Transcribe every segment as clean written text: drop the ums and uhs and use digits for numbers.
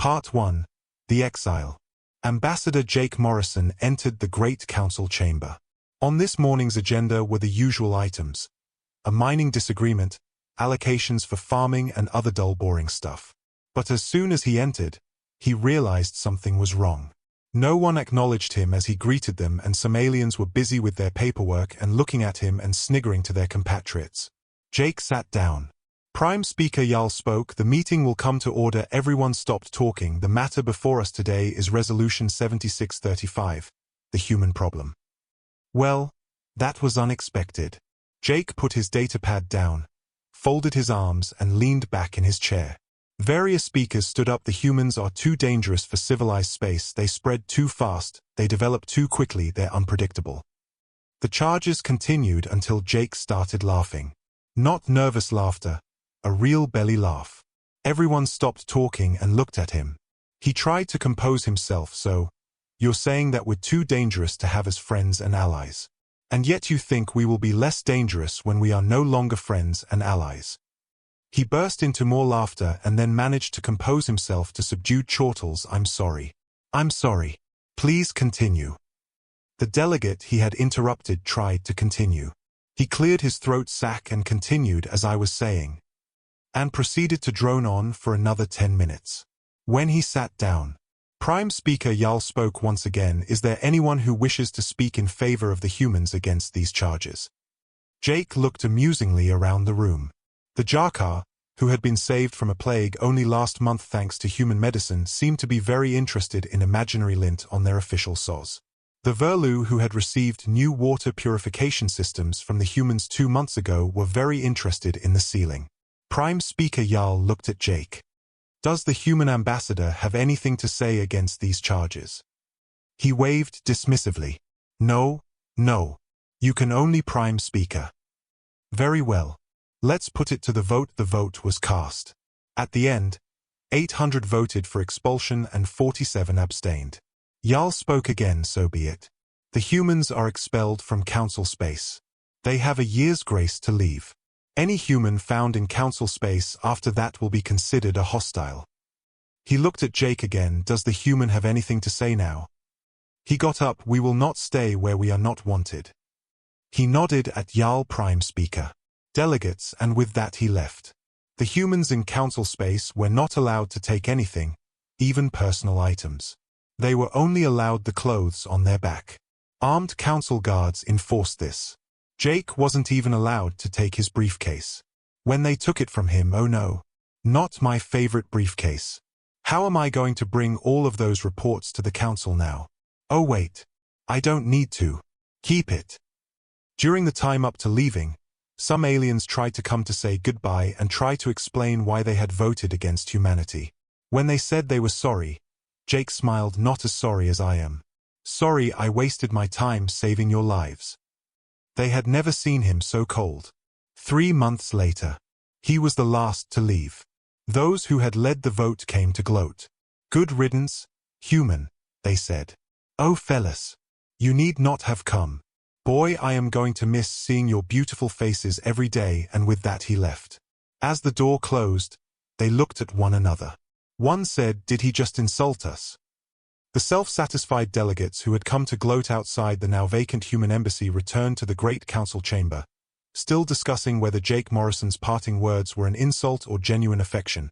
Part 1. The Exile. Ambassador Jake Morrison entered the Great Council chamber. On this morning's agenda were the usual items: a mining disagreement, allocations for farming and other dull boring stuff. But as soon as he entered, he realized something was wrong. No one acknowledged him as he greeted them, and some aliens were busy with their paperwork and looking at him and sniggering to their compatriots. Jake sat down. Prime Speaker Yal spoke. "The meeting will come to order. Everyone stopped talking. The matter before us today is Resolution 7635, the human problem." Well, that was unexpected. Jake put his datapad down, folded his arms, and leaned back in his chair. Various speakers stood up. "The humans are too dangerous for civilized space. They spread too fast. They develop too quickly. They're unpredictable." The charges continued until Jake started laughing. Not nervous laughter, a real belly laugh. Everyone stopped talking and looked at him. He tried to compose himself. "So, you're saying that we're too dangerous to have as friends and allies. And yet you think we will be less dangerous when we are no longer friends and allies." He burst into more laughter and then managed to compose himself to subdued chortles. "I'm sorry. I'm sorry. Please continue." The delegate he had interrupted tried to continue. He cleared his throat sac and continued, "As I was saying," and proceeded to drone on for another 10 minutes. When he sat down, Prime Speaker Yal spoke once again. "Is there anyone who wishes to speak in favor of the humans against these charges?" Jake looked amusingly around the room. The Jarkar, who had been saved from a plague only last month thanks to human medicine, seemed to be very interested in imaginary lint on their official SOS. The Verlu, who had received new water purification systems from the humans 2 months ago, were very interested in the ceiling. Prime Speaker Yal looked at Jake. "Does the human ambassador have anything to say against these charges?" He waved dismissively. "No, no. You can only Prime Speaker." "Very well. Let's put it to the vote." The vote was cast. At the end, 800 voted for expulsion and 47 abstained. Yal spoke again. "So be it. The humans are expelled from Council space. They have a year's grace to leave. Any human found in Council space after that will be considered a hostile." He looked at Jake again. "Does the human have anything to say now?" He got up. "We will not stay where we are not wanted." He nodded at Yal. "Prime Speaker." Delegates, and with that he left. The humans in Council space were not allowed to take anything, even personal items. They were only allowed the clothes on their back. Armed Council guards enforced this. Jake wasn't even allowed to take his briefcase. When they took it from him, "Oh no, not my favorite briefcase. How am I going to bring all of those reports to the Council now? Oh wait, I don't need to. Keep it." During the time up to leaving, some aliens tried to come to say goodbye and try to explain why they had voted against humanity. When they said they were sorry, Jake smiled. "Not as sorry as I am. Sorry I wasted my time saving your lives." They had never seen him so cold. 3 months later, he was the last to leave. Those who had led the vote came to gloat. "Good riddance, human," they said. "Oh fellas, you need not have come. Boy, I am going to miss seeing your beautiful faces every day." And with that he left. As the door closed, they looked at one another. One said, "Did he just insult us?" The self-satisfied delegates who had come to gloat outside the now vacant human embassy returned to the Great Council chamber, still discussing whether Jake Morrison's parting words were an insult or genuine affection.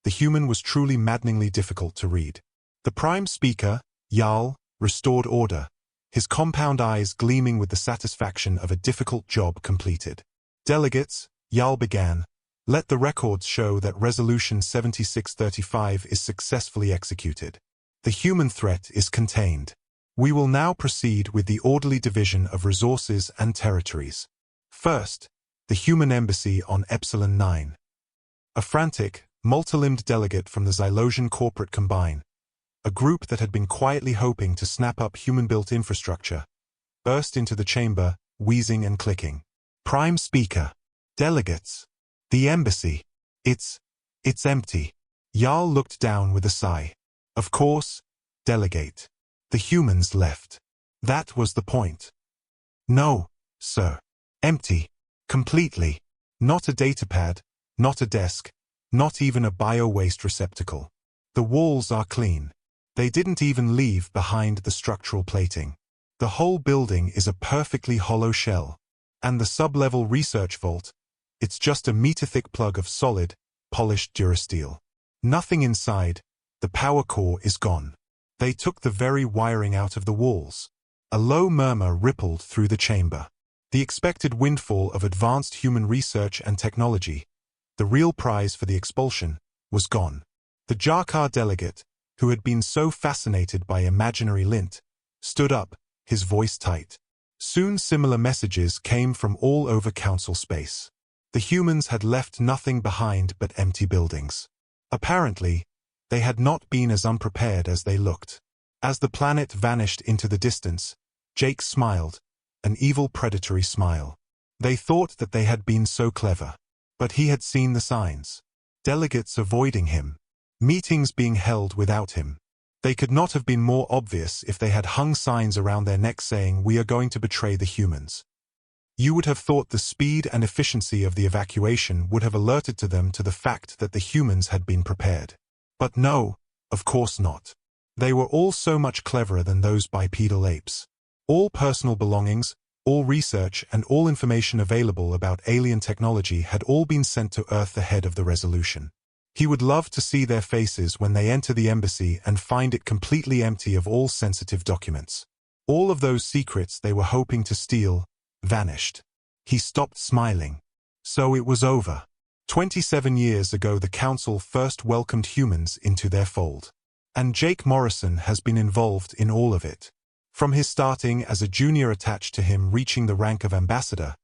The human was truly maddeningly difficult to read. The Prime Speaker, Yal, restored order, his compound eyes gleaming with the satisfaction of a difficult job completed. "Delegates," Yal began, "let the records show that Resolution 7635 is successfully executed. The human threat is contained. We will now proceed with the orderly division of resources and territories. First, the human embassy on Epsilon 9. A frantic, multilimbed delegate from the Xylosian Corporate Combine, a group that had been quietly hoping to snap up human-built infrastructure, burst into the chamber, wheezing and clicking. "Prime Speaker. Delegates. The embassy. It's empty." Yal looked down with a sigh. "Of course, delegate. The humans left. That was the point." "No, sir. Empty. Completely. Not a datapad, not a desk, not even a bio-waste receptacle. The walls are clean. They didn't even leave behind the structural plating. The whole building is a perfectly hollow shell. And the sub-level research vault, it's just a meter-thick plug of solid, polished durasteel. Nothing inside. The power core is gone. They took the very wiring out of the walls. A low murmur rippled through the chamber. The expected windfall of advanced human research and technology, the real prize for the expulsion, was gone. The Jarkar delegate, who had been so fascinated by imaginary lint, stood up, his voice tight. Soon similar messages came from all over council space. The humans had left nothing behind but empty buildings. Apparently, they had not been as unprepared as they looked. As the planet vanished into the distance, Jake smiled, an evil predatory smile. They thought that they had been so clever. But he had seen the signs. Delegates avoiding him. Meetings being held without him. They could not have been more obvious if they had hung signs around their necks saying, "We are going to betray the humans." You would have thought the speed and efficiency of the evacuation would have alerted to them to the fact that the humans had been prepared. But no, of course not. They were all so much cleverer than those bipedal apes. All personal belongings, all research and all information available about alien technology had all been sent to Earth ahead of the resolution. He would love to see their faces when they enter the embassy and find it completely empty of all sensitive documents. All of those secrets they were hoping to steal vanished. He stopped smiling. So it was over. 27 years ago the Council first welcomed humans into their fold. And Jake Morrison has been involved in all of it. From his starting as a junior attached to him reaching the rank of ambassador,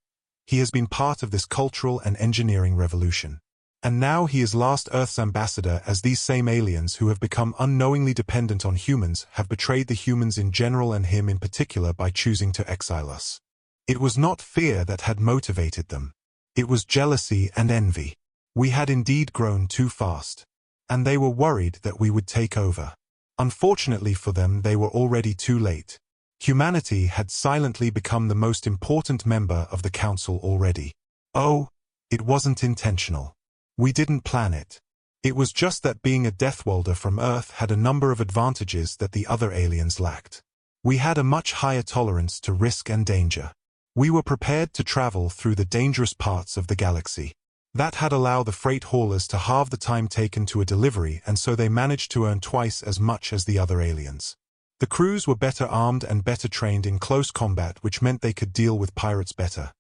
he has been part of this cultural and engineering revolution. And now he is last Earth's ambassador as these same aliens who have become unknowingly dependent on humans have betrayed the humans in general and him in particular by choosing to exile us. It was not fear that had motivated them. It was jealousy and envy. We had indeed grown too fast. And they were worried that we would take over. Unfortunately for them, they were already too late. Humanity had silently become the most important member of the Council already. Oh, it wasn't intentional. We didn't plan it. It was just that being a Deathwalder from Earth had a number of advantages that the other aliens lacked. We had a much higher tolerance to risk and danger. We were prepared to travel through the dangerous parts of the galaxy. That had allowed the freight haulers to halve the time taken to a delivery, and so they managed to earn twice as much as the other aliens. The crews were better armed and better trained in close combat, which meant they could deal with pirates better.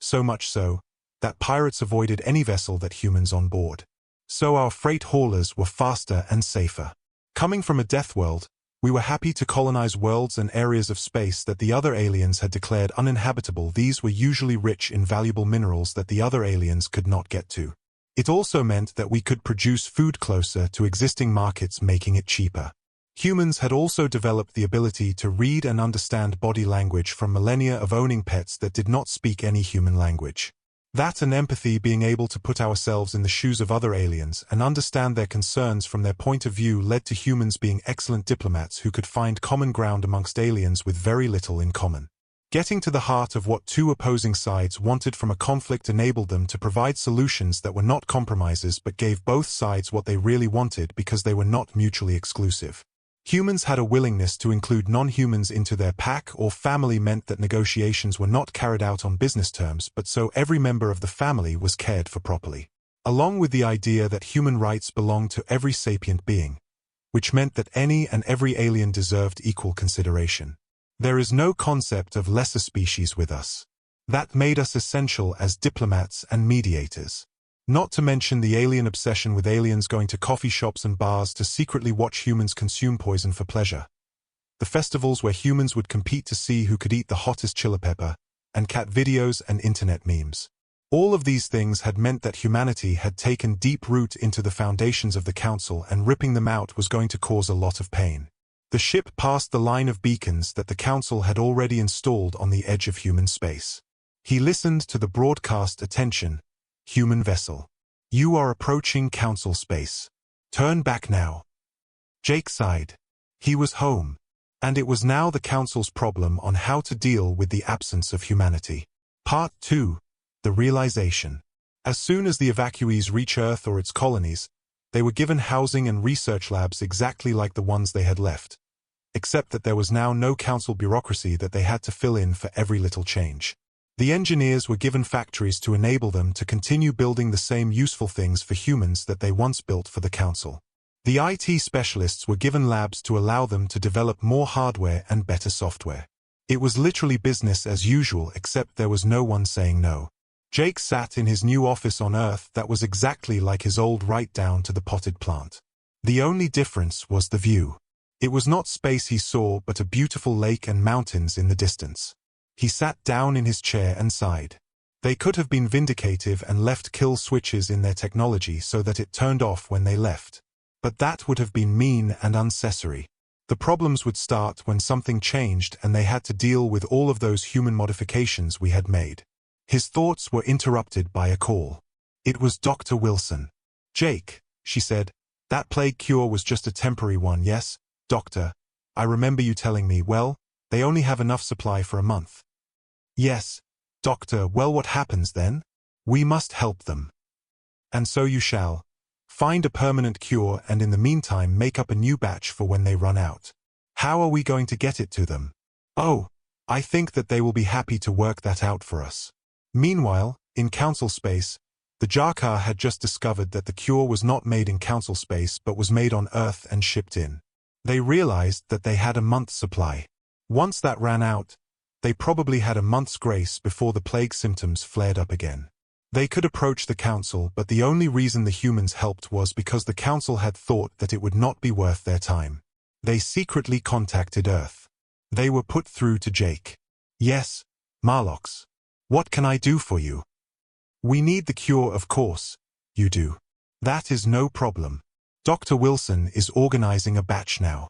So much so, that pirates avoided any vessel that humans on board. So our freight haulers were faster and safer. Coming from a death world, we were happy to colonize worlds and areas of space that the other aliens had declared uninhabitable. These were usually rich in valuable minerals that the other aliens could not get to. It also meant that we could produce food closer to existing markets, making it cheaper. Humans had also developed the ability to read and understand body language from millennia of owning pets that did not speak any human language. That and empathy, being able to put ourselves in the shoes of other aliens and understand their concerns from their point of view, led to humans being excellent diplomats who could find common ground amongst aliens with very little in common. Getting to the heart of what two opposing sides wanted from a conflict enabled them to provide solutions that were not compromises but gave both sides what they really wanted because they were not mutually exclusive. Humans had a willingness to include non-humans into their pack or family meant that negotiations were not carried out on business terms, but so every member of the family was cared for properly. Along with the idea that human rights belonged to every sapient being, which meant that any and every alien deserved equal consideration. There is no concept of lesser species with us. That made us essential as diplomats and mediators. Not to mention the alien obsession with aliens going to coffee shops and bars to secretly watch humans consume poison for pleasure. The festivals where humans would compete to see who could eat the hottest chili pepper, and cat videos and internet memes. All of these things had meant that humanity had taken deep root into the foundations of the Council, and ripping them out was going to cause a lot of pain. The ship passed the line of beacons that the Council had already installed on the edge of human space. He listened to the broadcast. Attention. Human vessel. You are approaching Council space. Turn back now. Jake sighed. He was home. And it was now the Council's problem on how to deal with the absence of humanity. Part 2. The realization. As soon as the evacuees reach Earth or its colonies, They were given housing and research labs exactly like the ones they had left, except that there was now no council bureaucracy that they had to fill in for every little change. The engineers were given factories to enable them to continue building the same useful things for humans that they once built for the council. The IT specialists were given labs to allow them to develop more hardware and better software. It was literally business as usual, except there was no one saying no. Jake sat in his new office on Earth that was exactly like his old, right down to the potted plant. The only difference was the view. It was not space he saw, but a beautiful lake and mountains in the distance. He sat down in his chair and sighed. They could have been vindicative and left kill switches in their technology so that it turned off when they left. But that would have been mean and unnecessary. The problems would start when something changed and they had to deal with all of those human modifications we had made. His thoughts were interrupted by a call. It was Dr. Wilson. "Jake," she said, "that plague cure was just a temporary one, yes? Doctor, I remember you telling me, well, they only have enough supply for a month." "Yes, Doctor, well, what happens then? We must help them." "And so you shall. Find a permanent cure and in the meantime make up a new batch for when they run out." "How are we going to get it to them?" "Oh, I think that they will be happy to work that out for us." Meanwhile, in Council space, the Jarkar had just discovered that the cure was not made in Council space but was made on Earth and shipped in. They realized that they had a month's supply. Once that ran out, they probably had a month's grace before the plague symptoms flared up again. They could approach the Council, but the only reason the humans helped was because the Council had thought that it would not be worth their time. They secretly contacted Earth. They were put through to Jake. "Yes, Marlox. What can I do for you?" "We need the cure, of course." "You do. That is no problem. Dr. Wilson is organizing a batch now."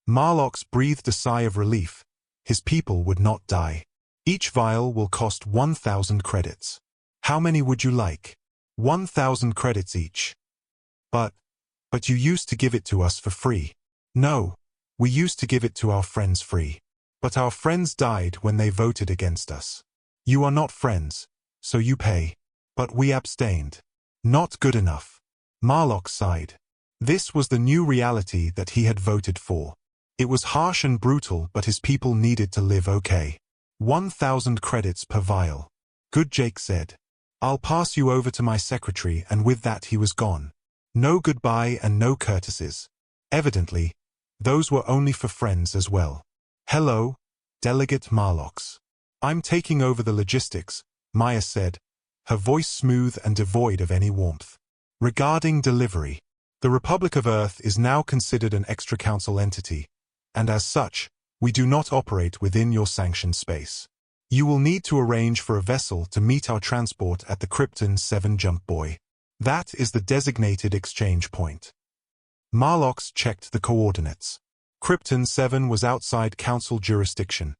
Marlox breathed a sigh of relief. His people would not die. "Each vial will cost 1,000 credits. How many would you like?" 1,000 credits each. But you used to give it to us for free." "No, we used to give it to our friends free. But our friends died when they voted against us." "You are not friends, so you pay." "But we abstained." "Not good enough." Marlock sighed. This was the new reality that he had voted for. It was harsh and brutal, but his people needed to live okay. 1,000 credits per vial. "Good," Jake said. "I'll pass you over to my secretary," and with that he was gone. No goodbye and no courtesies. Evidently, those were only for friends as well. "Hello, Delegate Marlox. I'm taking over the logistics," Maya said, her voice smooth and devoid of any warmth. "Regarding delivery, the Republic of Earth is now considered an extra-council entity, and as such, we do not operate within your sanctioned space. You will need to arrange for a vessel to meet our transport at the Krypton 7 jump buoy. That is the designated exchange point." Marlox checked the coordinates. Krypton 7 was outside Council jurisdiction,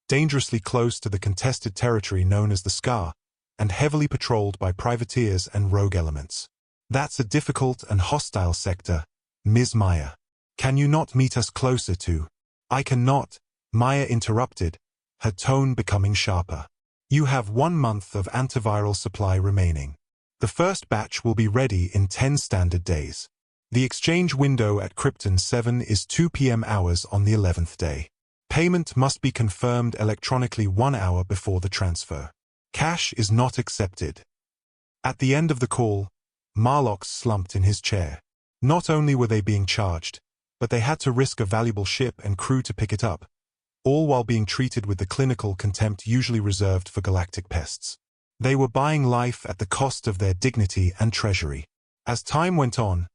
dangerously close to the contested territory known as the Scar, and heavily patrolled by privateers and rogue elements. "That's a difficult and hostile sector, Ms. Maya. Can you not meet us closer to—" "I cannot," Maya interrupted, her tone becoming sharper. "You have 1 month of antiviral supply remaining. The first batch will be ready in 10 standard days. The exchange window at Krypton 7 is 2 p.m. hours on the 11th day. Payment must be confirmed electronically 1 hour before the transfer. Cash is not accepted." At the end of the call, Marlox slumped in his chair. Not only were they being charged, but they had to risk a valuable ship and crew to pick it up, all while being treated with the clinical contempt usually reserved for galactic pests. They were buying life at the cost of their dignity and treasury. As time went on,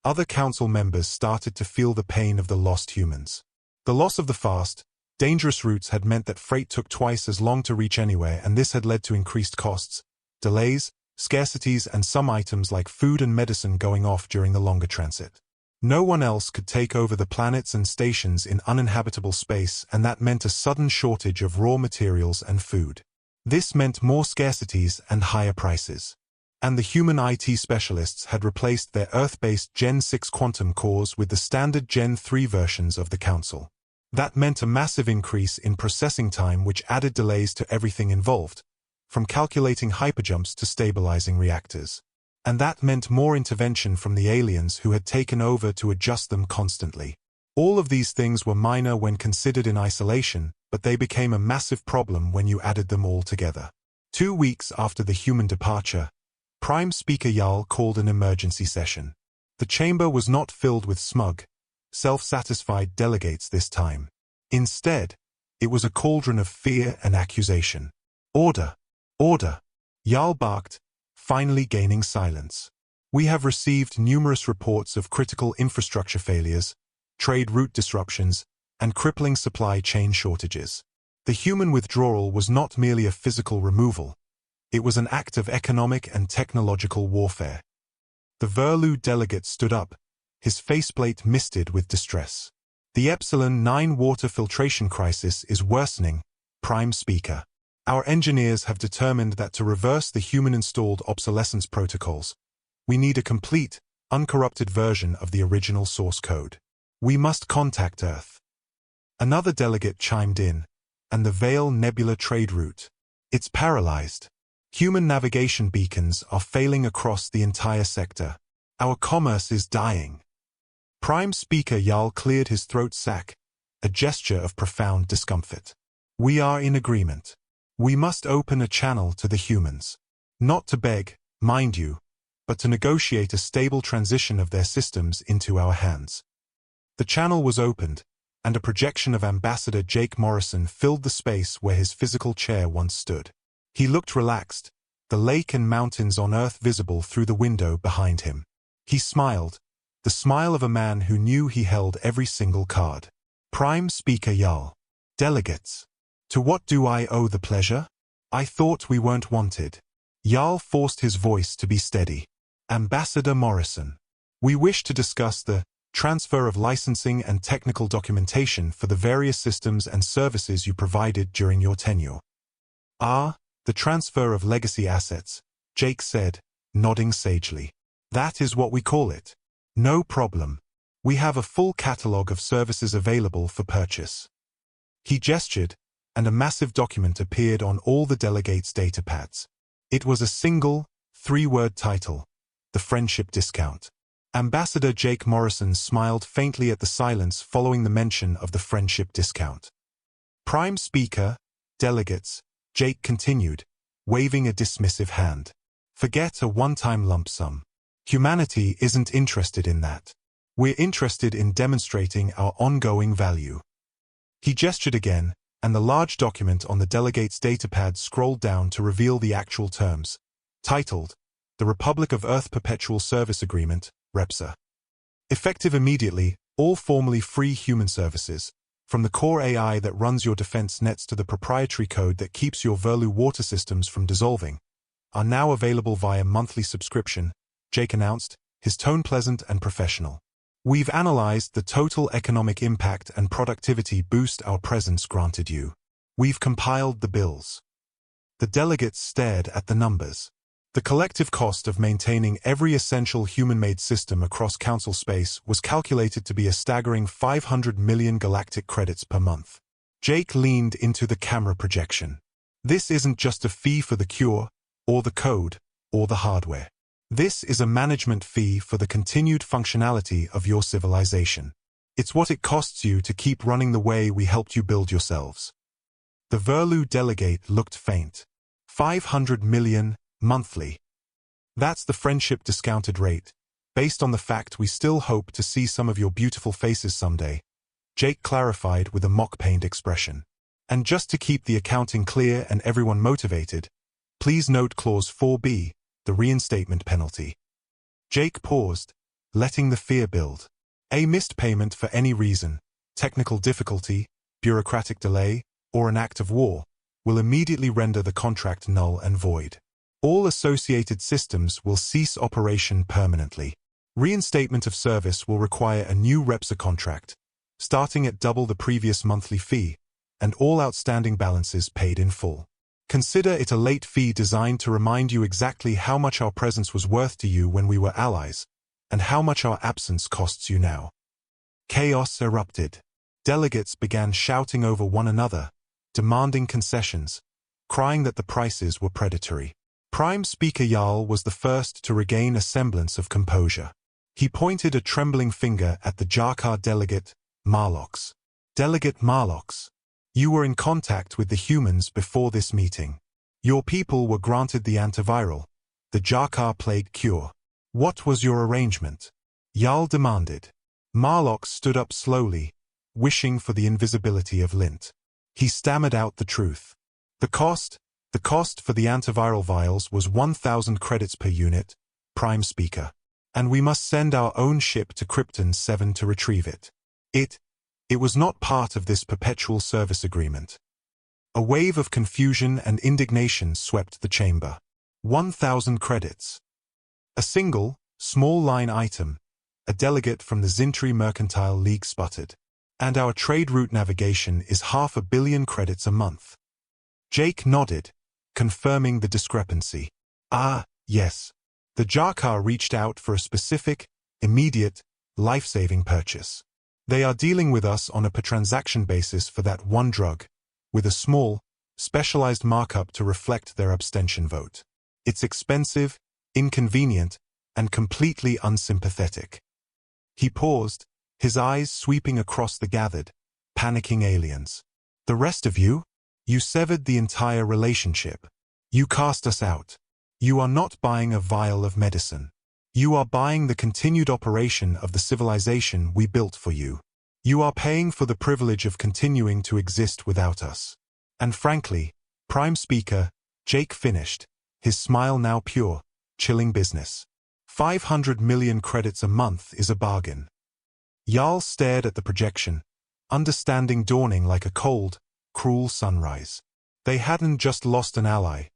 other council members started to feel the pain of the lost humans. The loss of the fast, dangerous routes had meant that freight took twice as long to reach anywhere, and this had led to increased costs, delays, scarcities, and some items like food and medicine going off during the longer transit. No one else could take over the planets and stations in uninhabitable space, and that meant a sudden shortage of raw materials and food. This meant more scarcities and higher prices. And the human IT specialists had replaced their Earth-based Gen 6 quantum cores with the standard Gen 3 versions of the Council. That meant a massive increase in processing time, which added delays to everything involved, from calculating hyperjumps to stabilizing reactors. And that meant more intervention from the aliens who had taken over to adjust them constantly. All of these things were minor when considered in isolation, but they became a massive problem when you added them all together. 2 weeks after the human departure, Prime Speaker Yal called an emergency session. The chamber was not filled with smug, self-satisfied delegates this time. Instead, it was a cauldron of fear and accusation. Order! Order! Yal barked, finally gaining silence. We have received numerous reports of critical infrastructure failures, trade route disruptions, and crippling supply chain shortages. The human withdrawal was not merely a physical removal. It was an act of economic and technological warfare. The Verlu delegate stood up, his faceplate misted with distress. The Epsilon 9 water filtration crisis is worsening, Prime Speaker. Our engineers have determined that to reverse the human-installed obsolescence protocols, we need a complete, uncorrupted version of the original source code. We must contact Earth. Another delegate chimed in, and the Vale Nebula trade route. It's paralyzed. Human navigation beacons are failing across the entire sector. Our commerce is dying. Prime Speaker Yal cleared his throat sac, a gesture of profound discomfort. We are in agreement. We must open a channel to the humans. Not to beg, mind you, but to negotiate a stable transition of their systems into our hands. The channel was opened, and a projection of Ambassador Jake Morrison filled the space where his physical chair once stood. He looked relaxed, the lake and mountains on Earth visible through the window behind him. He smiled, the smile of a man who knew he held every single card. Prime Speaker Yal. Delegates. To what do I owe the pleasure? I thought we weren't wanted. Yal forced his voice to be steady. Ambassador Morrison. We wish to discuss the transfer of licensing and technical documentation for the various systems and services you provided during your tenure. The transfer of legacy assets, Jake said, nodding sagely. That is what we call it. No problem. We have a full catalog of services available for purchase. He gestured, and a massive document appeared on all the delegates' datapads. It was a single, 3-word title, the Friendship Discount. Ambassador Jake Morrison smiled faintly at the silence following the mention of the Friendship Discount. Prime Speaker, Delegates, Jake continued, waving a dismissive hand. Forget a one-time lump sum. Humanity isn't interested in that. We're interested in demonstrating our ongoing value. He gestured again, and the large document on the delegate's datapad scrolled down to reveal the actual terms, titled, The Republic of Earth Perpetual Service Agreement, REPSA. Effective immediately, all formerly free human services, from the core AI that runs your defense nets to the proprietary code that keeps your Verlu water systems from dissolving, are now available via monthly subscription, Jake announced, his tone pleasant and professional. We've analyzed the total economic impact and productivity boost our presence granted you. We've compiled the bills. The delegates stared at the numbers. The collective cost of maintaining every essential human-made system across Council space was calculated to be a staggering 500 million galactic credits per month. Jake leaned into the camera projection. This isn't just a fee for the cure, or the code, or the hardware. This is a management fee for the continued functionality of your civilization. It's what it costs you to keep running the way we helped you build yourselves. The Verlu delegate looked faint. 500 million, monthly. That's the friendship discounted rate, based on the fact we still hope to see some of your beautiful faces someday, Jake clarified with a mock-pained expression. And just to keep the accounting clear and everyone motivated, please note Clause 4B, the reinstatement penalty. Jake paused, letting the fear build. A missed payment for any reason, technical difficulty, bureaucratic delay, or an act of war, will immediately render the contract null and void. All associated systems will cease operation permanently. Reinstatement of service will require a new REPSA contract, starting at double the previous monthly fee, and all outstanding balances paid in full. Consider it a late fee designed to remind you exactly how much our presence was worth to you when we were allies, and how much our absence costs you now. Chaos erupted. Delegates began shouting over one another, demanding concessions, crying that the prices were predatory. Prime Speaker Jarl was the first to regain a semblance of composure. He pointed a trembling finger at the Jarkar delegate, Marlox. Delegate Marlox, you were in contact with the humans before this meeting. Your people were granted the antiviral, the Jarkar plague cure. What was your arrangement? Jarl demanded. Marlox stood up slowly, wishing for the invisibility of lint. He stammered out the truth. The cost for the antiviral vials was 1,000 credits per unit, Prime Speaker. And we must send our own ship to Krypton 7 to retrieve it. It was not part of this perpetual service agreement. A wave of confusion and indignation swept the chamber. 1,000 credits. A single, small line item, a delegate from the Zintri Mercantile League sputtered. And our trade route navigation is 500 million credits a month. Jake nodded, confirming the discrepancy. Ah, yes. The Jarkar reached out for a specific, immediate, life-saving purchase. They are dealing with us on a per-transaction basis for that one drug, with a small, specialized markup to reflect their abstention vote. It's expensive, inconvenient, and completely unsympathetic. He paused, his eyes sweeping across the gathered, panicking aliens. The rest of you? You severed the entire relationship. You cast us out. You are not buying a vial of medicine. You are buying the continued operation of the civilization we built for you. You are paying for the privilege of continuing to exist without us. And frankly, Prime Speaker, Jake finished, his smile now pure, chilling business. 500 million credits a month is a bargain. Jarl stared at the projection, understanding dawning like a cold, cruel sunrise. They hadn't just lost an ally.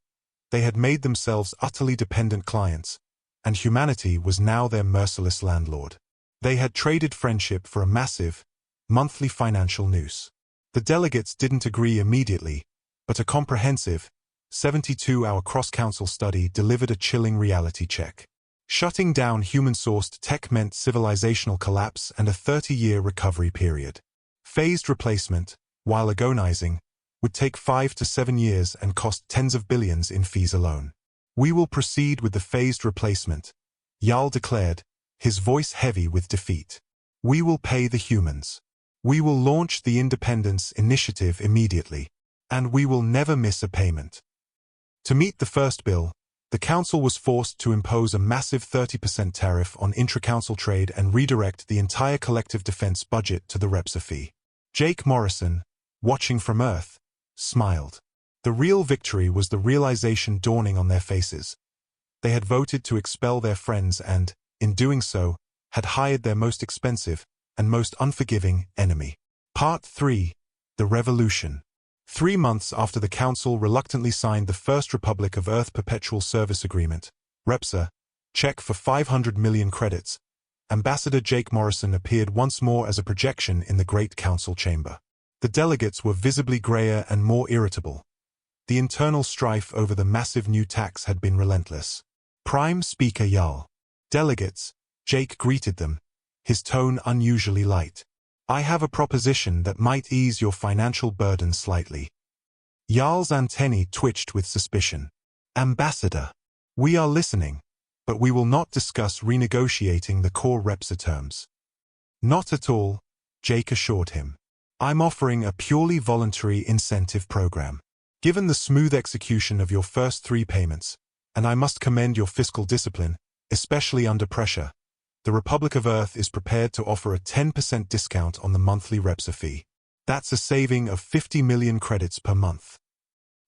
They had made themselves utterly dependent clients, and humanity was now their merciless landlord. They had traded friendship for a massive, monthly financial noose. The delegates didn't agree immediately, but a comprehensive, 72-hour cross-council study delivered a chilling reality check. Shutting down human-sourced tech meant civilizational collapse and a 30-year recovery period. Phased replacement, while agonizing, would take 5 to 7 years and cost tens of billions in fees alone. We will proceed with the phased replacement, Jarl declared, his voice heavy with defeat. We will pay the humans. We will launch the Independence Initiative immediately. And we will never miss a payment. To meet the first bill, the Council was forced to impose a massive 30% tariff on intra-council trade and redirect the entire collective defense budget to the Repsa fee. Jake Morrison, watching from Earth, smiled. The real victory was the realization dawning on their faces. They had voted to expel their friends and, in doing so, had hired their most expensive and most unforgiving enemy. Part 3. The Revolution. 3 months after the Council reluctantly signed the First Republic of Earth Perpetual Service Agreement, Repsa, check for 500 million credits, Ambassador Jake Morrison appeared once more as a projection in the Great Council chamber. The delegates were visibly grayer and more irritable. The internal strife over the massive new tax had been relentless. Prime Speaker Jarl. Delegates, Jake greeted them, his tone unusually light. I have a proposition that might ease your financial burden slightly. Jarl's antennae twitched with suspicion. Ambassador. We are listening, but we will not discuss renegotiating the core Repsa terms. Not at all, Jake assured him. I'm offering a purely voluntary incentive program. Given the smooth execution of your first 3 payments, and I must commend your fiscal discipline, especially under pressure, the Republic of Earth is prepared to offer a 10% discount on the monthly Repsa fee. That's a saving of 50 million credits per month.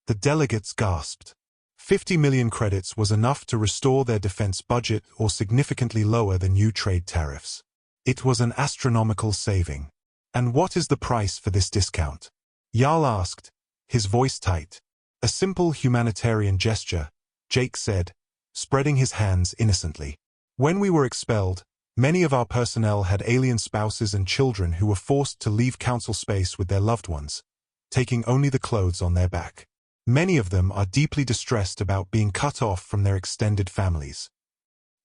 The delegates gasped. 50 million credits was enough to restore their defense budget or significantly lower the new trade tariffs. It was an astronomical saving. And what is the price for this discount? Jarl asked, his voice tight. A simple humanitarian gesture, Jake said, spreading his hands innocently. When we were expelled, many of our personnel had alien spouses and children who were forced to leave council space with their loved ones, taking only the clothes on their back. Many of them are deeply distressed about being cut off from their extended families.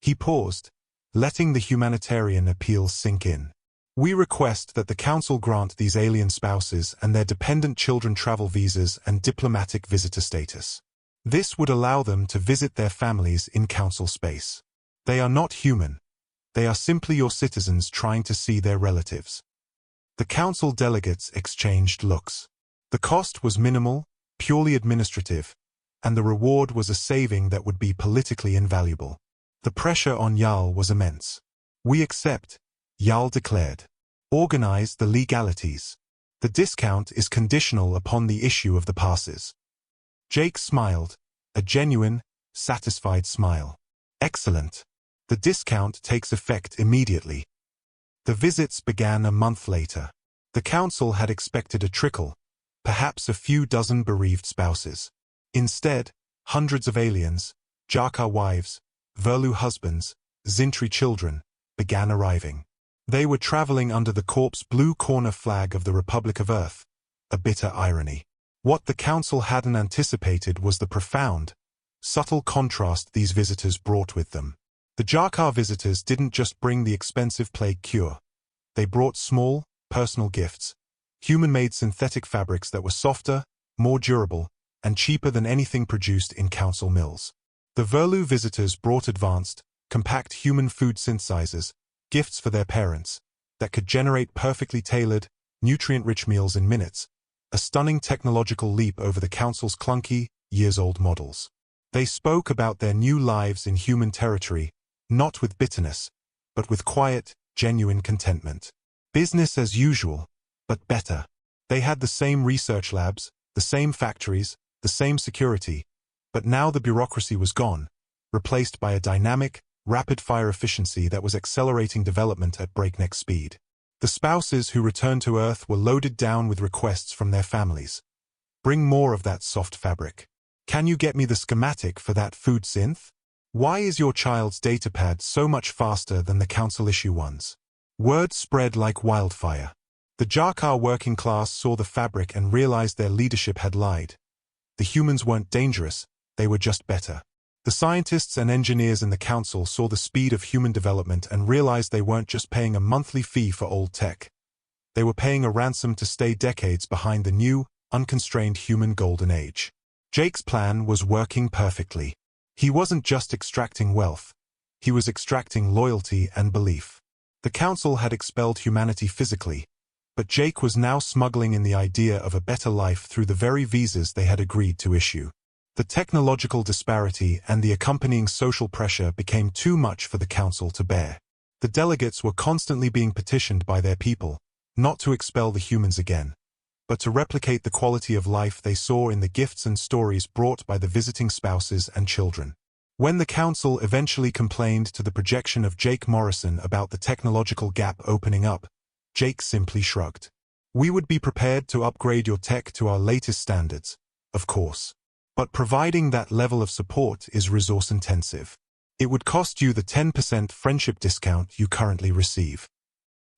He paused, letting the humanitarian appeal sink in. We request that the Council grant these alien spouses and their dependent children travel visas and diplomatic visitor status. This would allow them to visit their families in council space. They are not human. They are simply your citizens trying to see their relatives. The council delegates exchanged looks. The cost was minimal, purely administrative, and the reward was a saving that would be politically invaluable. The pressure on Jarl was immense. "We accept," Jarl declared. "Organize the legalities. The discount is conditional upon the issue of the passes." Jake smiled, a genuine, satisfied smile. "Excellent. The discount takes effect immediately." The visits began a month later. The council had expected a trickle, perhaps a few dozen bereaved spouses. Instead, hundreds of aliens, Jarkar wives, Verlu husbands, Zintri children, began arriving. They were traveling under the corpse blue corner flag of the Republic of Earth, a bitter irony. What the council hadn't anticipated was the profound, subtle contrast these visitors brought with them. The Jarkar visitors didn't just bring the expensive plague cure. They brought small, personal gifts, human-made synthetic fabrics that were softer, more durable, and cheaper than anything produced in council mills. The Verlu visitors brought advanced, compact human food synthesizers, gifts for their parents, that could generate perfectly tailored, nutrient-rich meals in minutes, a stunning technological leap over the council's clunky, years-old models. They spoke about their new lives in human territory, not with bitterness, but with quiet, genuine contentment. Business as usual, but better. They had the same research labs, the same factories, the same security, but now the bureaucracy was gone, replaced by a dynamic, rapid-fire efficiency that was accelerating development at breakneck speed. The spouses who returned to Earth were loaded down with requests from their families. "Bring more of that soft fabric. Can you get me the schematic for that food synth? Why is your child's datapad so much faster than the council-issue ones?" Word spread like wildfire. The Jarkar working class saw the fabric and realized their leadership had lied. The humans weren't dangerous, they were just better. The scientists and engineers in the council saw the speed of human development and realized they weren't just paying a monthly fee for old tech. They were paying a ransom to stay decades behind the new, unconstrained human golden age. Jake's plan was working perfectly. He wasn't just extracting wealth, he was extracting loyalty and belief. The council had expelled humanity physically, but Jake was now smuggling in the idea of a better life through the very visas they had agreed to issue. The technological disparity and the accompanying social pressure became too much for the council to bear. The delegates were constantly being petitioned by their people, not to expel the humans again, but to replicate the quality of life they saw in the gifts and stories brought by the visiting spouses and children. When the council eventually complained to the projection of Jake Morrison about the technological gap opening up, Jake simply shrugged. "We would be prepared to upgrade your tech to our latest standards, of course. But providing that level of support is resource-intensive. It would cost you the 10% friendship discount you currently receive."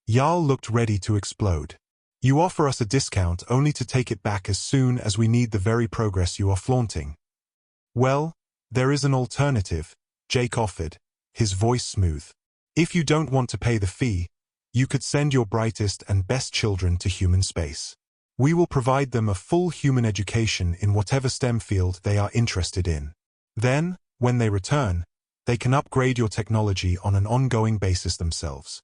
Jarl looked ready to explode. "You offer us a discount only to take it back as soon as we need the very progress you are flaunting." "Well, there is an alternative," Jake offered, his voice smooth. "If you don't want to pay the fee, you could send your brightest and best children to human space. We will provide them a full human education in whatever STEM field they are interested in. Then, when they return, they can upgrade your technology on an ongoing basis themselves."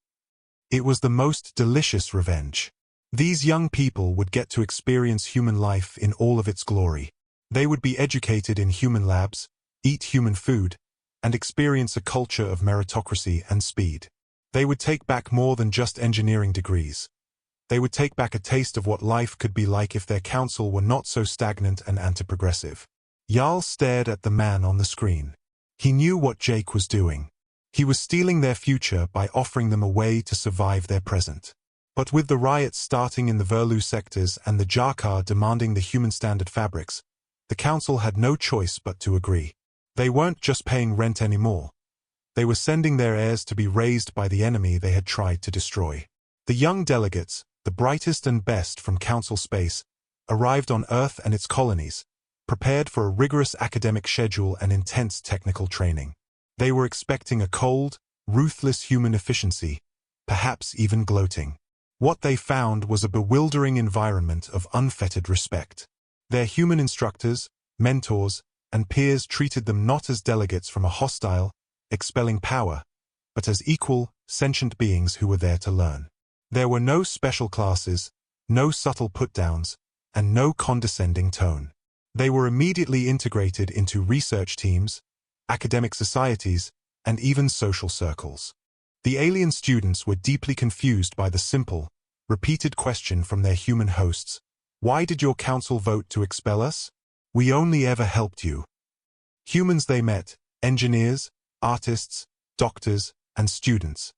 It was the most delicious revenge. These young people would get to experience human life in all of its glory. They would be educated in human labs, eat human food, and experience a culture of meritocracy and speed. They would take back more than just engineering degrees. They would take back a taste of what life could be like if their council were not so stagnant and anti-progressive. Jarl stared at the man on the screen. He knew what Jake was doing. He was stealing their future by offering them a way to survive their present. But with the riots starting in the Verlu sectors and the Jarkar demanding the human standard fabrics, the council had no choice but to agree. They weren't just paying rent anymore. They were sending their heirs to be raised by the enemy they had tried to destroy. The young delegates, the brightest and best from council space, arrived on Earth and its colonies, prepared for a rigorous academic schedule and intense technical training. They were expecting a cold, ruthless human efficiency, perhaps even gloating. What they found was a bewildering environment of unfettered respect. Their human instructors, mentors, and peers treated them not as delegates from a hostile, expelling power, but as equal, sentient beings who were there to learn. There were no special classes, no subtle put-downs, and no condescending tone. They were immediately integrated into research teams, academic societies, and even social circles. The alien students were deeply confused by the simple, repeated question from their human hosts: "Why did your council vote to expel us? We only ever helped you." Humans they met, engineers, artists, doctors, and students,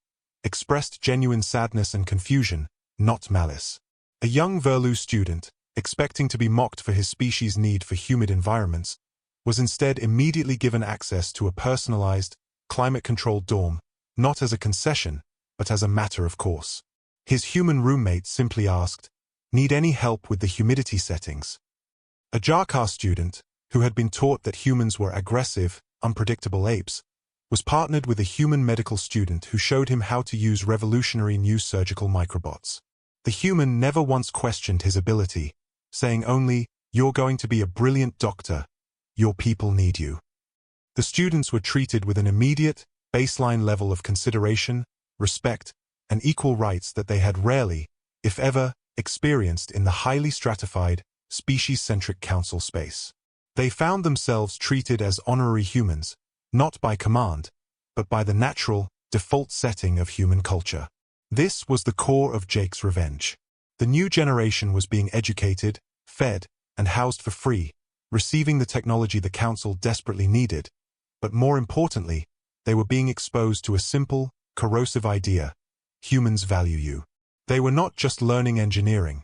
expressed genuine sadness and confusion, not malice. A young Verlu student, expecting to be mocked for his species' need for humid environments, was instead immediately given access to a personalized, climate-controlled dorm, not as a concession, but as a matter of course. His human roommate simply asked, "Need any help with the humidity settings?" A Jarkar student, who had been taught that humans were aggressive, unpredictable apes, was partnered with a human medical student who showed him how to use revolutionary new surgical microbots. The human never once questioned his ability, saying only, "You're going to be a brilliant doctor. Your people need you." The students were treated with an immediate, baseline level of consideration, respect, and equal rights that they had rarely, if ever, experienced in the highly stratified, species-centric council space. They found themselves treated as honorary humans, not by command, but by the natural, default setting of human culture. This was the core of Jake's revenge. The new generation was being educated, fed, and housed for free, receiving the technology the council desperately needed, but more importantly, they were being exposed to a simple, corrosive idea: humans value you. They were not just learning engineering.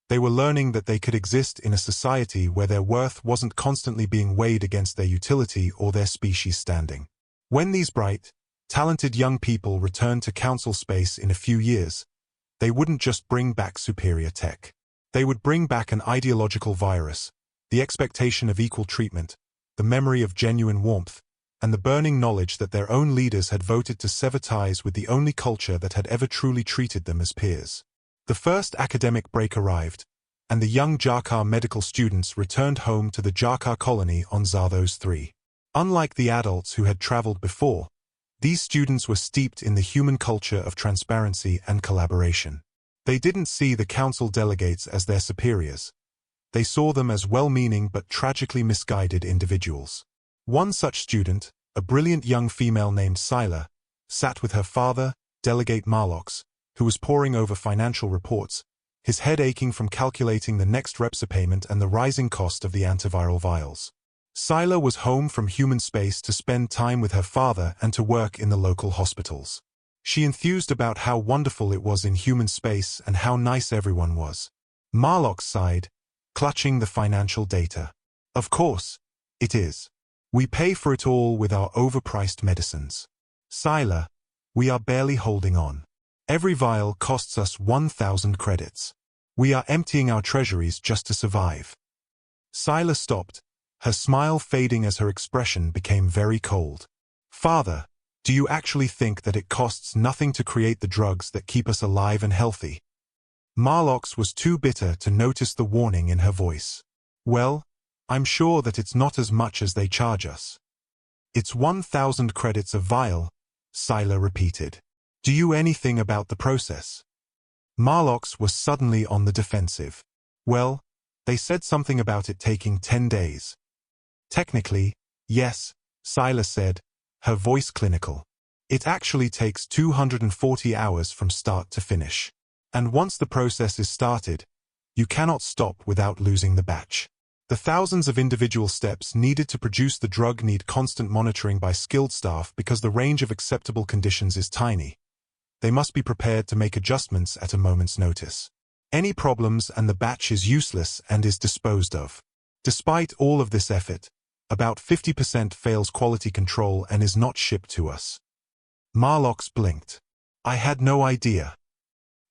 They were learning that they could exist in a society where their worth wasn't constantly being weighed against their utility or their species standing. When these bright, talented young people returned to council space in a few years, they wouldn't just bring back superior tech. They would bring back an ideological virus, the expectation of equal treatment, the memory of genuine warmth, and the burning knowledge that their own leaders had voted to sever ties with the only culture that had ever truly treated them as peers. The first academic break arrived, and the young Jarkar medical students returned home to the Jarkar colony on Zarthos 3. Unlike the adults who had traveled before, these students were steeped in the human culture of transparency and collaboration. They didn't see the council delegates as their superiors. They saw them as well-meaning but tragically misguided individuals. One such student, a brilliant young female named Scylla, sat with her father, Delegate Marlox, who was poring over financial reports, his head aching from calculating the next Repsa payment and the rising cost of the antiviral vials. Scylla was home from human space to spend time with her father and to work in the local hospitals. She enthused about how wonderful it was in human space and how nice everyone was. Marlox sighed, clutching the financial data. "Of course, it is. We pay for it all with our overpriced medicines. Scylla, we are barely holding on. Every vial costs us 1,000 credits. We are emptying our treasuries just to survive." Scylla stopped, her smile fading as her expression became very cold. "Father, do you actually think that it costs nothing to create the drugs that keep us alive and healthy?" Marlox was too bitter to notice the warning in her voice. "Well, I'm sure that it's not as much as they charge us." "It's 1,000 credits a vial," Scylla repeated. "Do you anything about the process?" Marlox was suddenly on the defensive. "Well, they said something about it taking 10 days. "Technically, yes," Scylla said, her voice clinical. "It actually takes 240 hours from start to finish. And once the process is started, you cannot stop without losing the batch. The thousands of individual steps needed to produce the drug need constant monitoring by skilled staff because the range of acceptable conditions is tiny. They must be prepared to make adjustments at a moment's notice. Any problems and the batch is useless and is disposed of. Despite all of this effort, about 50% fails quality control and is not shipped to us." Marlox blinked. "I had no idea."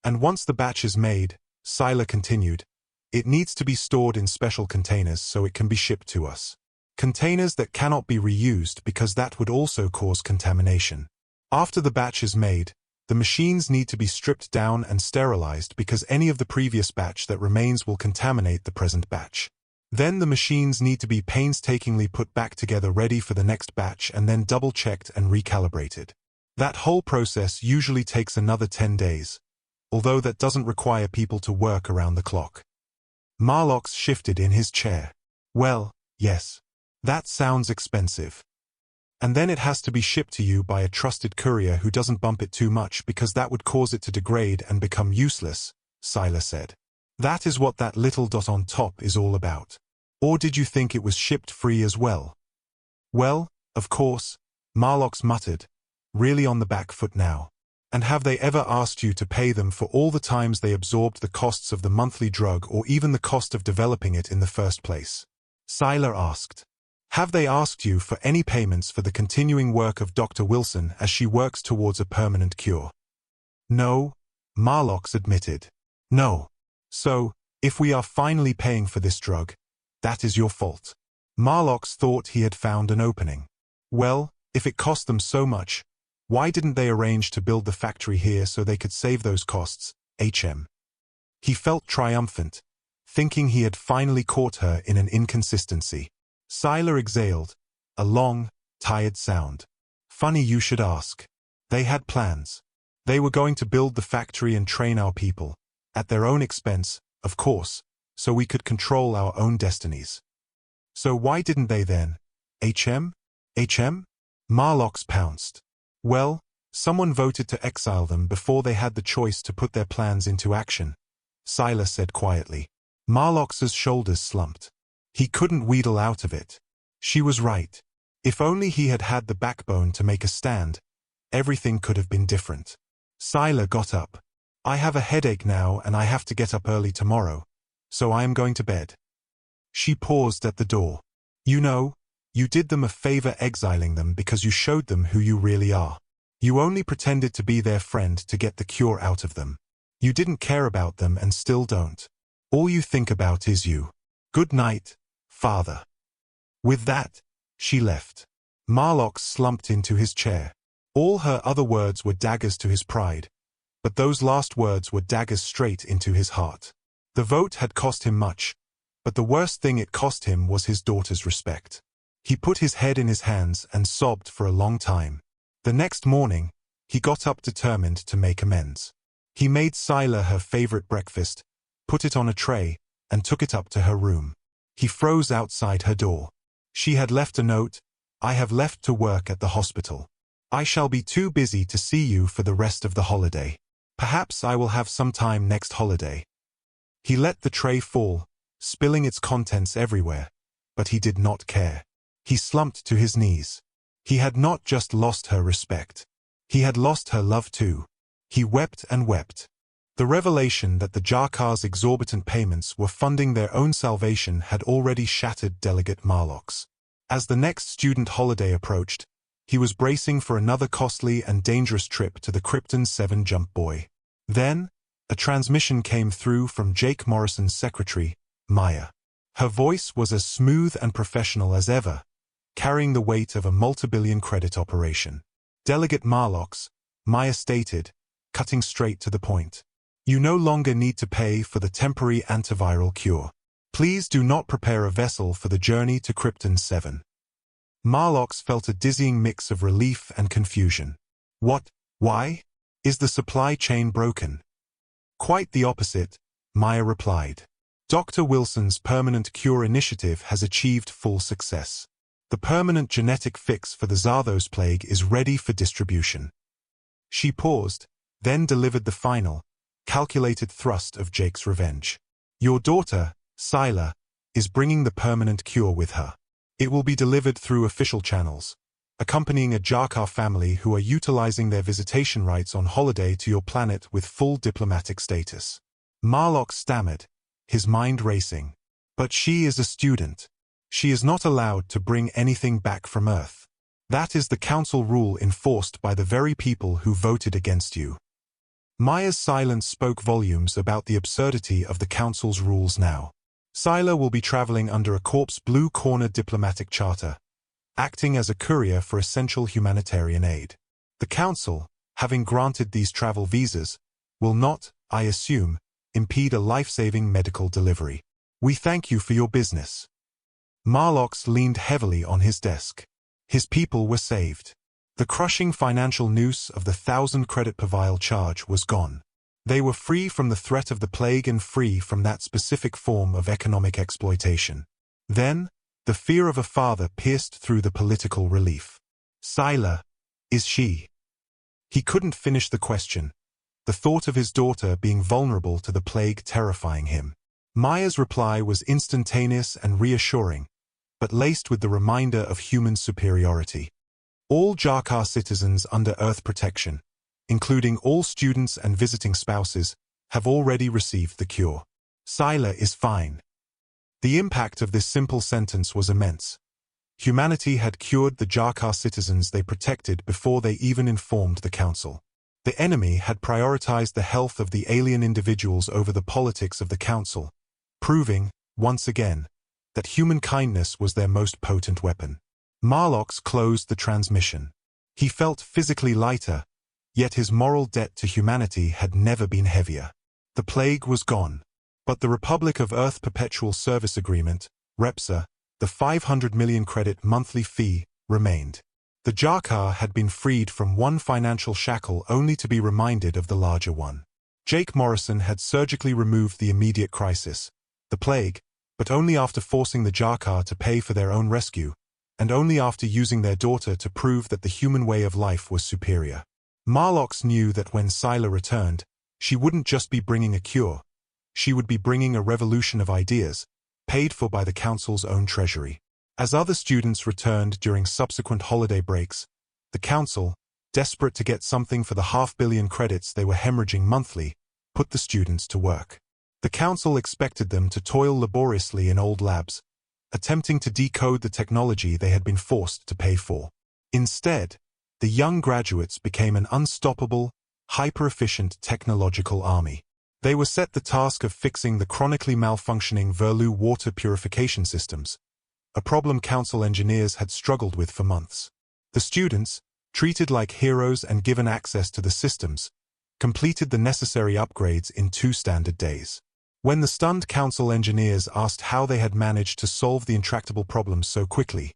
"And once the batch is made," Scylla continued, "it needs to be stored in special containers so it can be shipped to us. Containers that cannot be reused because that would also cause contamination. After the batch is made, the machines need to be stripped down and sterilized because any of the previous batch that remains will contaminate the present batch. Then the machines need to be painstakingly put back together ready for the next batch and then double-checked and recalibrated. That whole process usually takes another 10 days, although that doesn't require people to work around the clock. Marlox shifted in his chair. Well, yes. That sounds expensive. And then it has to be shipped to you by a trusted courier who doesn't bump it too much because that would cause it to degrade and become useless, Scylla said. That is what that little dot on top is all about. Or did you think it was shipped free as well? Well, of course, Marlox muttered, really on the back foot now. And have they ever asked you to pay them for all the times they absorbed the costs of the monthly drug or even the cost of developing it in the first place? Scylla asked. Have they asked you for any payments for the continuing work of Dr. Wilson as she works towards a permanent cure? No, Marlox admitted. No. So, if we are finally paying for this drug, that is your fault. Marlox thought he had found an opening. Well, if it cost them so much, why didn't they arrange to build the factory here so they could save those costs, HM? He felt triumphant, thinking he had finally caught her in an inconsistency. Scylla exhaled, a long, tired sound. Funny you should ask. They had plans. They were going to build the factory and train our people, at their own expense, of course, so we could control our own destinies. So why didn't they then? HM? HM? Marlox pounced. Well, someone voted to exile them before they had the choice to put their plans into action, Scylla said quietly. Marlox's shoulders slumped. He couldn't wheedle out of it. She was right. If only he had had the backbone to make a stand, everything could have been different. Scylla got up. I have a headache now and I have to get up early tomorrow, so I am going to bed. She paused at the door. You know, you did them a favor exiling them because you showed them who you really are. You only pretended to be their friend to get the cure out of them. You didn't care about them and still don't. All you think about is you. Good night, Father. With that, she left. Marlox slumped into his chair. All her other words were daggers to his pride, but those last words were daggers straight into his heart. The vote had cost him much, but the worst thing it cost him was his daughter's respect. He put his head in his hands and sobbed for a long time. The next morning, he got up determined to make amends. He made Scylla her favorite breakfast, put it on a tray, and took it up to her room. He froze outside her door. She had left a note, I have left to work at the hospital. I shall be too busy to see you for the rest of the holiday. Perhaps I will have some time next holiday. He let the tray fall, spilling its contents everywhere, but he did not care. He slumped to his knees. He had not just lost her respect. He had lost her love too. He wept and wept. The revelation that the Jarkar's exorbitant payments were funding their own salvation had already shattered Delegate Marlox. As the next student holiday approached, he was bracing for another costly and dangerous trip to the Krypton 7 jump buoy. Then, a transmission came through from Jake Morrison's secretary, Maya. Her voice was as smooth and professional as ever, carrying the weight of a multi-billion credit operation. Delegate Marlox, Maya stated, cutting straight to the point. You no longer need to pay for the temporary antiviral cure. Please do not prepare a vessel for the journey to Krypton 7. Marlox felt a dizzying mix of relief and confusion. What? Why? Is the supply chain broken? Quite the opposite, Maya replied. Dr. Wilson's permanent cure initiative has achieved full success. The permanent genetic fix for the Zarthos plague is ready for distribution. She paused, then delivered the final, calculated thrust of Jake's revenge. Your daughter, Scylla, is bringing the permanent cure with her. It will be delivered through official channels, accompanying a Jarkar family who are utilizing their visitation rights on holiday to your planet with full diplomatic status. Marlox stammered, his mind racing. But she is a student. She is not allowed to bring anything back from Earth. That is the Council rule enforced by the very people who voted against you. Maya's silence spoke volumes about the absurdity of the Council's rules now. Scylla will be traveling under a Corp's Blue Corner diplomatic charter, acting as a courier for essential humanitarian aid. The Council, having granted these travel visas, will not, I assume, impede a life-saving medical delivery. We thank you for your business. Marlox leaned heavily on his desk. His people were saved. The crushing financial noose of the 1,000 credit per vial charge was gone. They were free from the threat of the plague and free from that specific form of economic exploitation. Then, the fear of a father pierced through the political relief. Scylla, is she? He couldn't finish the question, the thought of his daughter being vulnerable to the plague terrifying him. Maya's reply was instantaneous and reassuring, but laced with the reminder of human superiority. All Jakar citizens under Earth protection, including all students and visiting spouses, have already received the cure. Scylla is fine. The impact of this simple sentence was immense. Humanity had cured the Jakar citizens they protected before they even informed the Council. The enemy had prioritized the health of the alien individuals over the politics of the Council, proving, once again, that human kindness was their most potent weapon. Marlox closed the transmission. He felt physically lighter, yet his moral debt to humanity had never been heavier. The plague was gone. But the Republic of Earth Perpetual Service Agreement, REPSA, the 500 million credit monthly fee, remained. The Jakar had been freed from one financial shackle only to be reminded of the larger one. Jake Morrison had surgically removed the immediate crisis, the plague, but only after forcing the Jakar to pay for their own rescue, and only after using their daughter to prove that the human way of life was superior. Marlox knew that when Scylla returned, she wouldn't just be bringing a cure. She would be bringing a revolution of ideas, paid for by the Council's own treasury. As other students returned during subsequent holiday breaks, the Council, desperate to get something for the 500 million credits they were hemorrhaging monthly, put the students to work. The Council expected them to toil laboriously in old labs, attempting to decode the technology they had been forced to pay for. Instead, the young graduates became an unstoppable, hyper-efficient technological army. They were set the task of fixing the chronically malfunctioning Verlu water purification systems, a problem Council engineers had struggled with for months. The students, treated like heroes and given access to the systems, completed the necessary upgrades in 2 standard days. When the stunned Council engineers asked how they had managed to solve the intractable problems so quickly,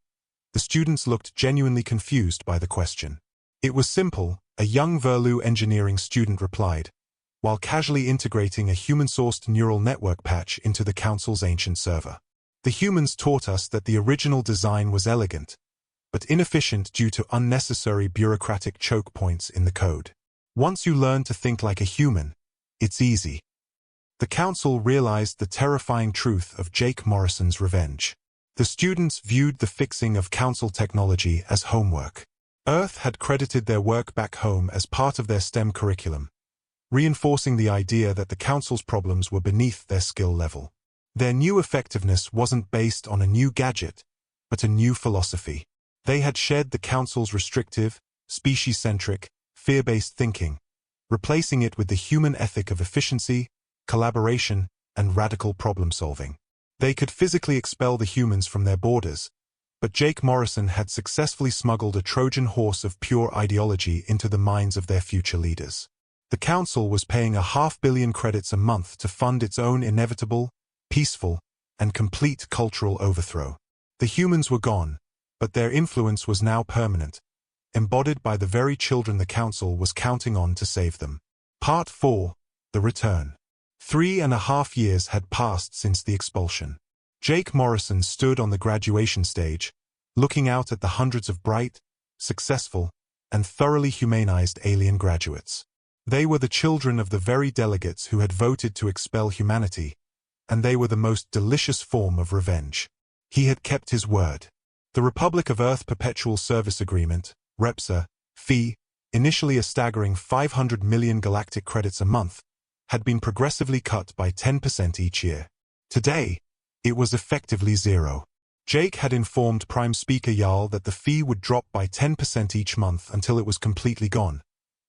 the students looked genuinely confused by the question. It was simple, a young Verlu engineering student replied, while casually integrating a human-sourced neural network patch into the Council's ancient server. The humans taught us that the original design was elegant, but inefficient due to unnecessary bureaucratic choke points in the code. Once you learn to think like a human, it's easy. The Council realized the terrifying truth of Jake Morrison's revenge. The students viewed the fixing of Council technology as homework. Earth had credited their work back home as part of their STEM curriculum, reinforcing the idea that the Council's problems were beneath their skill level. Their new effectiveness wasn't based on a new gadget, but a new philosophy. They had shed the Council's restrictive, species-centric, fear-based thinking, replacing it with the human ethic of efficiency, collaboration, and radical problem-solving. They could physically expel the humans from their borders, but Jake Morrison had successfully smuggled a Trojan horse of pure ideology into the minds of their future leaders. The Council was paying 500 million credits a month to fund its own inevitable, peaceful, and complete cultural overthrow. The humans were gone, but their influence was now permanent, embodied by the very children the Council was counting on to save them. Part 4. The Return. 3.5 years had passed since the expulsion. Jake Morrison stood on the graduation stage, looking out at the hundreds of bright, successful, and thoroughly humanized alien graduates. They were the children of the very delegates who had voted to expel humanity, and they were the most delicious form of revenge. He had kept his word. The Republic of Earth Perpetual Service Agreement, REPSA, fee, initially a staggering 500 million galactic credits a month, had been progressively cut by 10% each year. Today, it was effectively zero. Jake had informed Prime Speaker Jarl that the fee would drop by 10% each month until it was completely gone,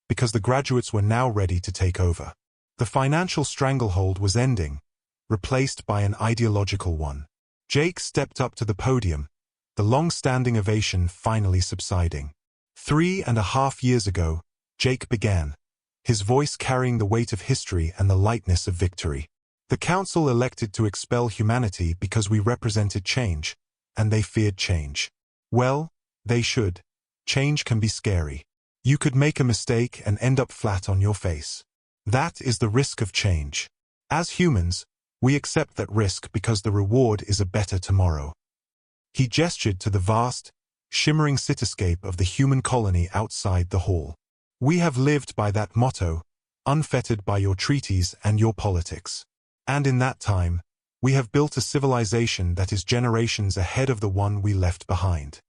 because the graduates were now ready to take over. The financial stranglehold was ending, replaced by an ideological one. Jake stepped up to the podium, the long-standing ovation finally subsiding. 3.5 years ago, Jake began, his voice carrying the weight of history and the lightness of victory. The council elected to expel humanity because we represented change, and they feared change. Well, they should. Change can be scary. You could make a mistake and end up flat on your face. That is the risk of change. As humans, we accept that risk because the reward is a better tomorrow. He gestured to the vast, shimmering cityscape of the human colony outside the hall. We have lived by that motto, unfettered by your treaties and your politics. And in that time, we have built a civilization that is generations ahead of the one we left behind.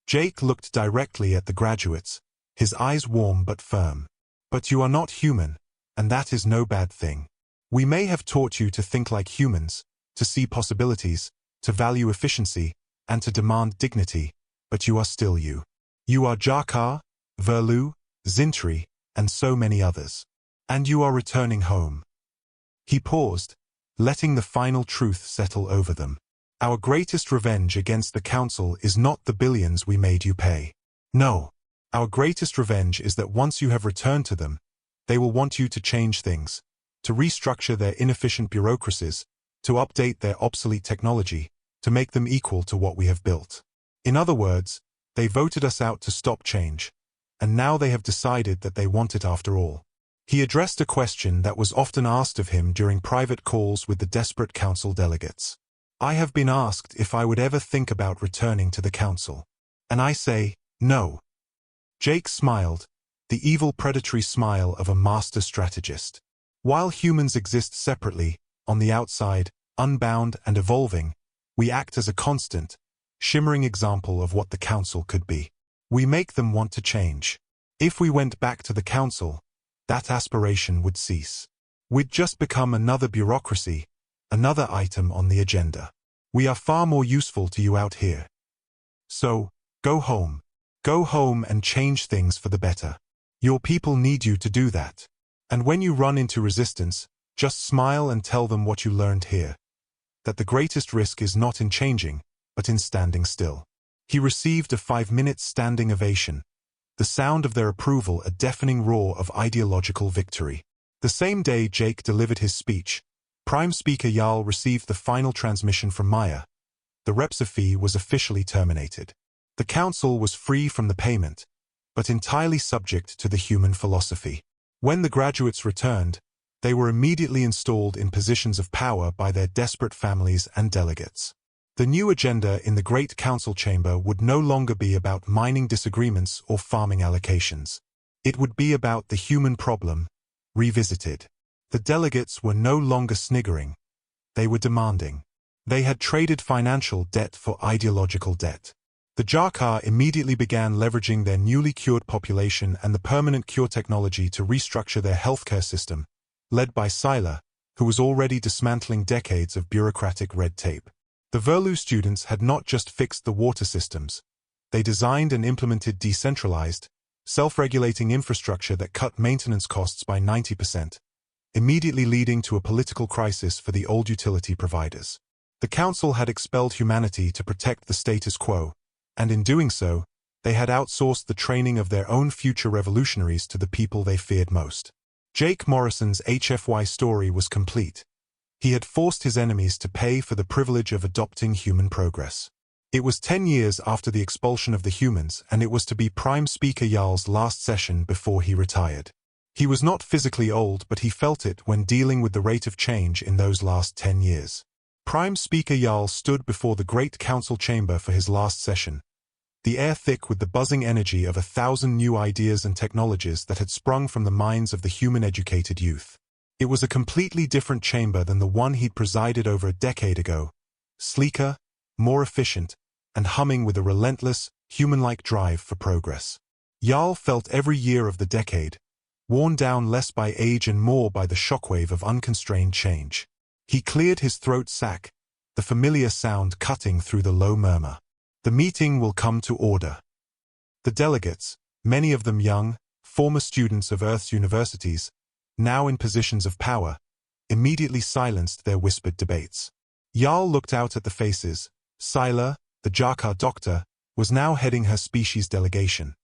Jake looked directly at the graduates, his eyes warm but firm. But you are not human, and that is no bad thing. We may have taught you to think like humans, to see possibilities, to value efficiency, and to demand dignity, but you are still you. You are Jakar, Verlu, Zintri, and so many others. And you are returning home. He paused, letting the final truth settle over them. Our greatest revenge against the council is not the billions we made you pay. No. Our greatest revenge is that once you have returned to them, they will want you to change things, to restructure their inefficient bureaucracies, to update their obsolete technology, to make them equal to what we have built. In other words, they voted us out to stop change, and now they have decided that they want it after all. He addressed a question that was often asked of him during private calls with the desperate council delegates. I have been asked if I would ever think about returning to the council. And I say, no. Jake smiled, the evil predatory smile of a master strategist. While humans exist separately, on the outside, unbound and evolving, we act as a constant, shimmering example of what the council could be. We make them want to change. If we went back to the council, that aspiration would cease. We'd just become another bureaucracy, another item on the agenda. We are far more useful to you out here. So, go home. Go home and change things for the better. Your people need you to do that. And when you run into resistance, just smile and tell them what you learned here. That the greatest risk is not in changing, but in standing still. He received a 5-minute standing ovation, the sound of their approval a deafening roar of ideological victory. The same day Jake delivered his speech, Prime Speaker Jarl received the final transmission from Maya. The Repsa fee was officially terminated. The council was free from the payment, but entirely subject to the human philosophy. When the graduates returned, they were immediately installed in positions of power by their desperate families and delegates. The new agenda in the Great Council Chamber would no longer be about mining disagreements or farming allocations. It would be about the human problem, revisited. The delegates were no longer sniggering. They were demanding. They had traded financial debt for ideological debt. The Jakar immediately began leveraging their newly cured population and the permanent cure technology to restructure their healthcare system, led by Sila, who was already dismantling decades of bureaucratic red tape. The Verlu students had not just fixed the water systems. They designed and implemented decentralized, self-regulating infrastructure that cut maintenance costs by 90%, immediately leading to a political crisis for the old utility providers. The council had expelled humanity to protect the status quo, and in doing so, they had outsourced the training of their own future revolutionaries to the people they feared most. Jake Morrison's HFY story was complete. He had forced his enemies to pay for the privilege of adopting human progress. It was 10 years after the expulsion of the humans, and it was to be Prime Speaker Jarl's last session before he retired. He was not physically old, but he felt it when dealing with the rate of change in those last 10 years. Prime Speaker Jarl stood before the Great Council Chamber for his last session, the air thick with the buzzing energy of 1,000 new ideas and technologies that had sprung from the minds of the human-educated youth. It was a completely different chamber than the one he'd presided over a decade ago, sleeker, more efficient, and humming with a relentless, human-like drive for progress. Jarl felt every year of the decade, worn down less by age and more by the shockwave of unconstrained change. He cleared his throat sac, the familiar sound cutting through the low murmur. The meeting will come to order. The delegates, many of them young, former students of Earth's universities, now in positions of power, immediately silenced their whispered debates. Jarl looked out at the faces. Sila, the Jakar doctor, was now heading her species delegation.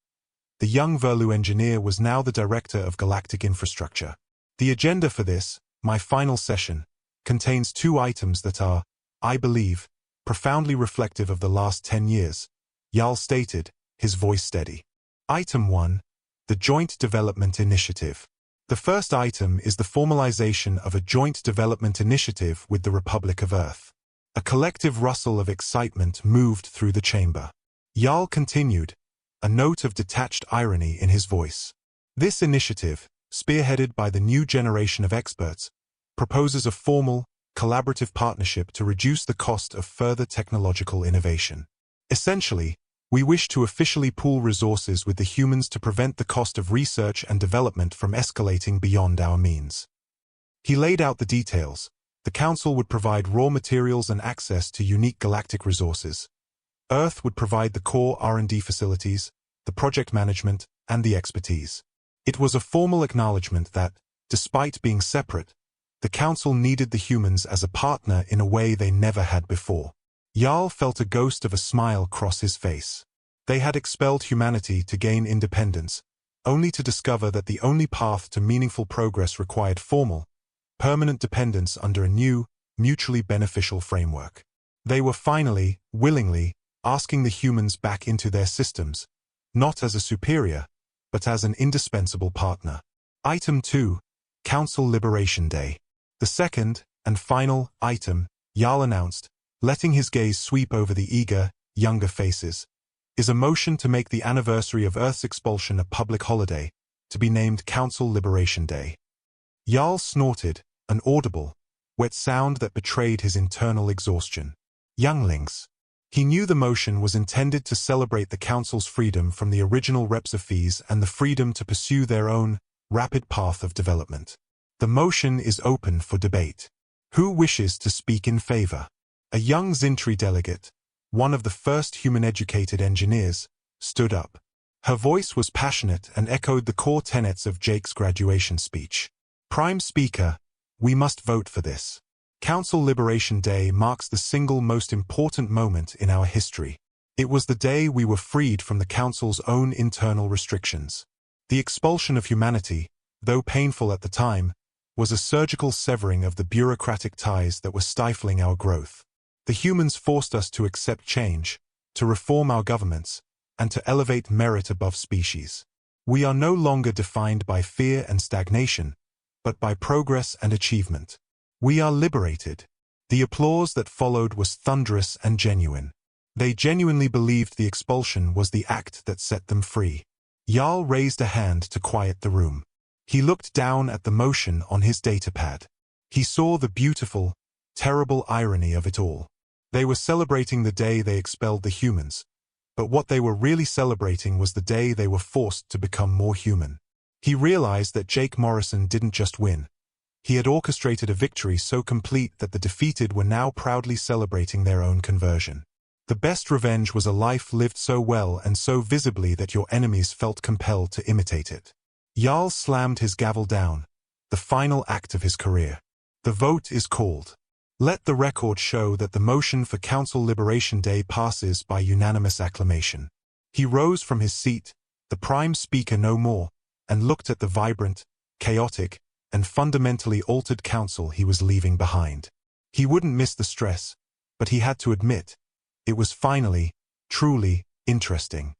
The young Verlu engineer was now the director of galactic infrastructure. The agenda for this, my final session, contains 2 items that are, I believe, profoundly reflective of the last 10 years, Jarl stated, his voice steady. Item 1. The Joint Development Initiative. The first item is the formalization of a joint development initiative with the Republic of Earth. A collective rustle of excitement moved through the chamber. Jarl continued, a note of detached irony in his voice. This initiative, spearheaded by the new generation of experts, proposes a formal, collaborative partnership to reduce the cost of further technological innovation. Essentially, we wish to officially pool resources with the humans to prevent the cost of research and development from escalating beyond our means. He laid out the details. The Council would provide raw materials and access to unique galactic resources. Earth would provide the core R&D facilities, the project management, and the expertise. It was a formal acknowledgement that, despite being separate, the Council needed the humans as a partner in a way they never had before. Jarl felt a ghost of a smile cross his face. They had expelled humanity to gain independence, only to discover that the only path to meaningful progress required formal, permanent dependence under a new, mutually beneficial framework. They were finally, willingly, asking the humans back into their systems, not as a superior, but as an indispensable partner. Item 2. Council Liberation Day. The second, and final, item, Jarl announced, letting his gaze sweep over the eager, younger faces, is a motion to make the anniversary of Earth's expulsion a public holiday, to be named Council Liberation Day. Jarl snorted, an audible, wet sound that betrayed his internal exhaustion. Younglings. He knew the motion was intended to celebrate the Council's freedom from the original Repsophes and the freedom to pursue their own, rapid path of development. The motion is open for debate. Who wishes to speak in favor? A young Zintri delegate, one of the first human-educated engineers, stood up. Her voice was passionate and echoed the core tenets of Jake's graduation speech. Prime Speaker, we must vote for this. Council Liberation Day marks the single most important moment in our history. It was the day we were freed from the Council's own internal restrictions. The expulsion of humanity, though painful at the time, was a surgical severing of the bureaucratic ties that were stifling our growth. The humans forced us to accept change, to reform our governments, and to elevate merit above species. We are no longer defined by fear and stagnation, but by progress and achievement. We are liberated. The applause that followed was thunderous and genuine. They genuinely believed the expulsion was the act that set them free. Jarl raised a hand to quiet the room. He looked down at the motion on his datapad. He saw the beautiful, terrible irony of it all. They were celebrating the day they expelled the humans, but what they were really celebrating was the day they were forced to become more human. He realized that Jake Morrison didn't just win. He had orchestrated a victory so complete that the defeated were now proudly celebrating their own conversion. The best revenge was a life lived so well and so visibly that your enemies felt compelled to imitate it. Jarl slammed his gavel down, the final act of his career. The vote is called. Let the record show that the motion for Council Liberation Day passes by unanimous acclamation. He rose from his seat, the Prime Speaker no more, and looked at the vibrant, chaotic, and fundamentally altered council he was leaving behind. He wouldn't miss the stress, but he had to admit, it was finally, truly, interesting.